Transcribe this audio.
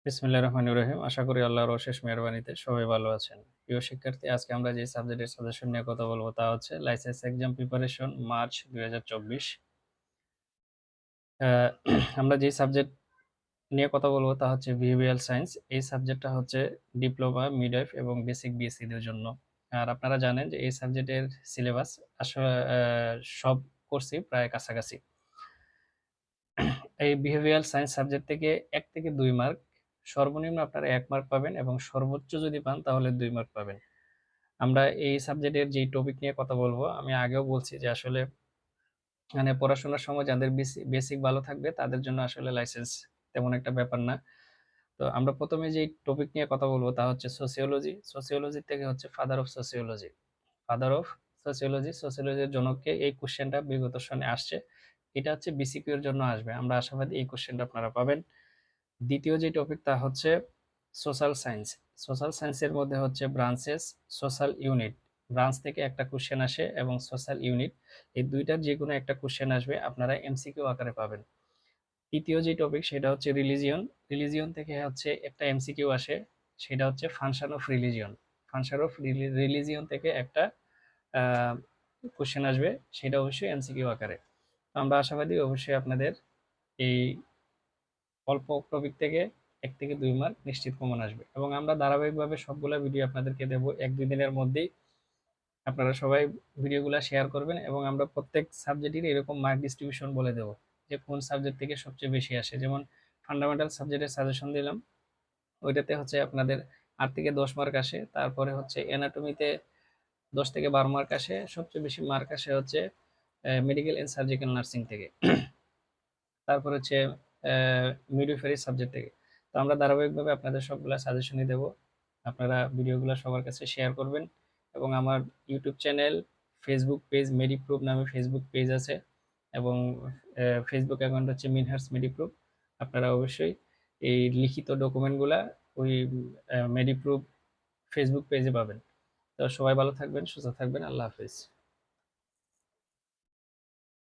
বিসমিল্লাহির রহমানির রহিম। আশা করি আল্লাহর অশেষ মেহেরবানিতে সবাই ভালো আছেন। প্রিয় শিক্ষার্থী, আজকে আমরা যে সাবজেক্টের সাজেশন নিয়ে কথা বলবো তা হচ্ছে লাইসেন্স এক্সাম প্রিপারেশন মার্চ 2024। আহ, আমরা যে সাবজেক্ট নিয়ে কথা বলবো তা হচ্ছে বিহেভিয়ারাল সায়েন্স। এই সাবজেক্টটা হচ্ছে ডিপ্লোমা, মিডওয়াইফ এবং বেসিক বিএসসি দের জন্য। আর আপনারা জানেন যে এই সাবজেক্টের সিলেবাস আসলে সব কোর্সই প্রায় কাছাকাছি। এই বিহেভিয়ারাল সায়েন্স সাবজেক্ট থেকে 1 থেকে 2 মার্ক, সর্বনিম্ন আপনারা 1 মার্ক পাবেন এবং সর্বোচ্চ যদি পান তাহলে 2 মার্ক পাবেন। আমরা এই সাবজেক্টের যে টপিক নিয়ে কথা বলবো, আমি আগেও বলছি যে আসলে মানে পড়াশোনার সময় যাদের বেসিক ভালো থাকবে তাদের জন্য আসলে লাইসেন্স তেমন একটা ব্যাপার না। তো আমরা প্রথমে যে টপিক নিয়ে কথা বলবো তা হচ্ছে সোসিওলজি। সোসিওলজি থেকে হচ্ছে father of sociology. Father of sociology, সোসিওলজির জনককে, এই কোশ্চেনটা বিগত সনে আসছে। এটা হচ্ছে বিসিকিউ এর জন্য আসবে। আমরা আশাবাদী এই কোশ্চেনটা আপনারা পাবেন। দ্বিতীয় যে টপিক তা হচ্ছে সোশ্যাল সায়েন্স। সোশ্যাল সায়েন্সের মধ্যে হচ্ছে ব্রাঞ্চেস, সোশ্যাল ইউনিট। ব্রাঞ্চ থেকে একটা কোশ্চেন আসে এবং সোশ্যাল ইউনিট, এই দুইটার যে কোনো একটা কোশ্চেন আসবে, আপনারা এমসিকিউ আকারে পাবেন। তৃতীয় যে টপিক সেটা হচ্ছে রিলিজিয়ন। রিলিজিয়ন থেকে হচ্ছে একটা এমসিকিউ আসে, সেটা হচ্ছে function of religion. Function of religion থেকে একটা কোশ্চেন আসবে, সেটা অবশ্যই এমসিকিউ আকারে। তো আমরা আশাবাদী অবশ্যই আপনাদের এই অল্প টপিক থেকে 1 থেকে 2 মার্ক নিশ্চিত কমন আসবে এবং আমরা ধারাবাহিকভাবে সবগুলা ভিডিও আপনাদেরকে দেবো 1-2 দিনের মধ্যেই। আপনারা সবাই ভিডিওগুলো শেয়ার করবেন এবং আমরা প্রত্যেক সাবজেক্টের এরকম মার্ক ডিস্ট্রিবিউশন বলে দেবো যে কোন সাবজেক্ট থেকে সবচেয়ে বেশি আসে। যেমন ফান্ডামেন্টাল সাবজেক্টের সাজেশন দিলাম, ওইটাতে হচ্ছে আপনাদের 8 থেকে 10 মার্ক আসে। তারপরে হচ্ছে এনাটমিতে 10 থেকে 12 মার্ক আসে। সবচেয়ে বেশি মার্ক আসে হচ্ছে মেডিকেল অ্যান্ড সার্জিক্যাল নার্সিং থেকে। তারপর হচ্ছে মিডওয়াইফারি সাবজেক্ট থেকে। তো আমরা ধারাবাহিকভাবে আপনাদের সবগুলা সাজেশনই দেব। আপনারা ভিডিওগুলো সবার কাছে শেয়ার করবেন এবং আমার ইউটিউব চ্যানেল, ফেসবুক পেজ মেডিপ্রুফ নামে ফেসবুক পেজ আছে এবং ফেসবুক অ্যাকাউন্ট হচ্ছে মিনহার্স মেডিপ্রুফ। আপনারা অবশ্যই এই লিখিত ডকুমেন্টগুলা ওই মেডিপ্রুফ ফেসবুক পেজে পাবেন। তো সবাই ভালো থাকবেন, সুস্থ থাকবেন। আল্লাহ হাফেজ।